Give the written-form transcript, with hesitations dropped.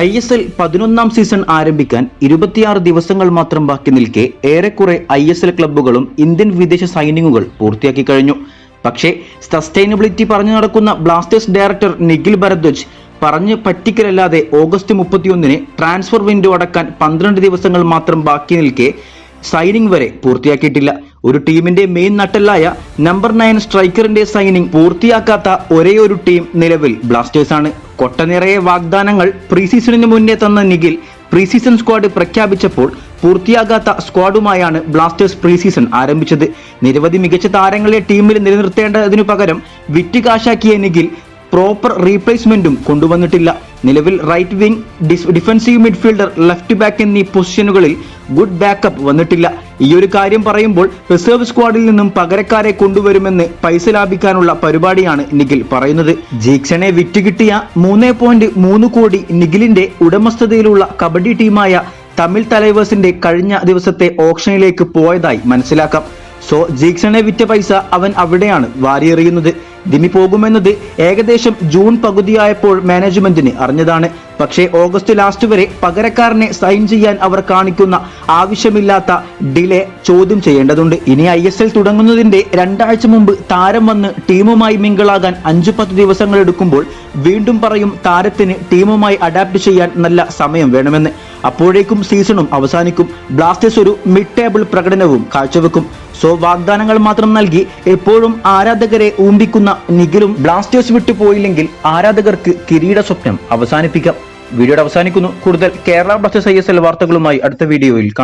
ISL 11 season ആരംഭിക്കാൻ 26 ദിവസങ്ങൾ മാത്രം ബാക്കി നിൽക്കെ ഏറെക്കുറെ ISL ക്ലബ്ബുകളും ഇന്ത്യൻ വിദേശ സൈനിങ്ങുകൾ പൂർത്തിയാക്കി കഴിഞ്ഞു. പക്ഷേ സസ്റ്റൈനബിലിറ്റി പറഞ്ഞു നടക്കുന്ന ബ്ലാസ്റ്റേഴ്സ് ഡയറക്ടർ നിഖിൽ ഭരദ്വാജ് പറഞ്ഞു പറ്റിക്കലല്ലാതെ ഓഗസ്റ്റ് 31-ന് ട്രാൻസ്ഫർ വിൻഡോ അടക്കാൻ 12 ദിവസങ്ങൾ മാത്രം ബാക്കി നിൽക്കെ സൈനിങ് വരെ പൂർത്തിയാക്കിയിട്ടില്ല. ഒരു ടീമിന്റെ മെയിൻ നട്ടലായ നമ്പർ 9 സ്ട്രൈക്കറിന്റെ സൈനിങ് പൂർത്തിയാക്കാത്ത ഒരേയൊരു ടീം നിലവിൽ ബ്ലാസ്റ്റേഴ്സ് ആണ്. കൊട്ടനിറയെ വാഗ്ദാനങ്ങൾ പ്രീസീസണിന് മുന്നേ തന്ന നിഖിൽ പ്രീസീസൺ സ്ക്വാഡ് പ്രഖ്യാപിച്ചപ്പോൾ പൂർത്തിയാകാത്ത സ്ക്വാഡുമായാണ് ബ്ലാസ്റ്റേഴ്സ് പ്രീസീസൺ ആരംഭിച്ചത്. നിരവധി മികച്ച താരങ്ങളെ ടീമിൽ നിലനിർത്തേണ്ടതിനു പകരം വിറ്റ് കാശാക്കിയ നിഖിൽ പ്രോപ്പർ റീപ്ലേസ്മെന്റും കൊണ്ടുവന്നിട്ടില്ല. നിലവിൽ right wing, defensive midfielder, left back എന്നീ പൊസിഷനുകളിൽ ഗുഡ് ബാക്കപ്പ് വന്നിട്ടില്ല. ഈ ഒരു കാര്യം പറയുമ്പോൾ റിസർവ് സ്ക്വാഡിൽ നിന്നും പകരക്കാരെ കൊണ്ടുവരുമെന്ന് പൈസ ലാഭിക്കാനുള്ള പരിപാടിയാണ് നിഖിൽ പറയുന്നത്. ജീക്സനെ വിറ്റ് കിട്ടിയ 3.3 കോടി നിഖിലിന്റെ ഉടമസ്ഥതയിലുള്ള കബഡി ടീമായ തമിഴ് തലൈവേഴ്സിന്റെ കഴിഞ്ഞ ദിവസത്തെ ഓപ്ഷനിലേക്ക് പോയതായി മനസ്സിലാക്കാം. സോ ജീക്സനെ വിറ്റ പൈസ അവൻ അവിടെയാണ് വാരിയെറിയുന്നത്. ദിമി പോകുമെന്നത് ഏകദേശം ജൂൺ പകുതിയായപ്പോൾ മാനേജ്മെന്റിന് അറിഞ്ഞതാണ്. പക്ഷേ ഓഗസ്റ്റ് ലാസ്റ്റ് വരെ പകരക്കാരനെ സൈൻ ചെയ്യാൻ അവർ കാണിക്കുന്ന ആവശ്യമില്ലാത്ത ഡിലേ ചോദ്യം ചെയ്യേണ്ടതുണ്ട്. ഇനി ISL തുടങ്ങുന്നതിന്റെ 2 ആഴ്ച മുമ്പ് താരം വന്ന് ടീമുമായി മിങ്കിളാകാൻ 5-10 ദിവസങ്ങൾ എടുക്കുമ്പോൾ വീണ്ടും പറയും താരത്തിന് ടീമുമായി അഡാപ്റ്റ് ചെയ്യാൻ നല്ല സമയം വേണമെന്ന്. അപ്പോഴേക്കും സീസണും അവസാനിക്കും. ബ്ലാസ്റ്റേഴ്സ് ഒരു മിഡ് ടേബിൾ പ്രകടനവും കാഴ്ചവെക്കും. സോ വാഗ്ദാനങ്ങൾ മാത്രം നൽകി എപ്പോഴും ആരാധകരെ ഊമ്പിക്കുന്ന നിഖിലും ബ്ലാസ്റ്റേഴ്സ് വിട്ടു പോയില്ലെങ്കിൽ ആരാധകർക്ക് കിരീട സ്വപ്നം അവസാനിപ്പിക്കാം. വീഡിയോയുടെ അവസാനിക്കുന്നു. കൂടുതൽ കേരള ബ്ലാസ്റ്റേഴ്സ് ISL വാർത്തകളുമായി അടുത്ത വീഡിയോയിൽ കാണാം.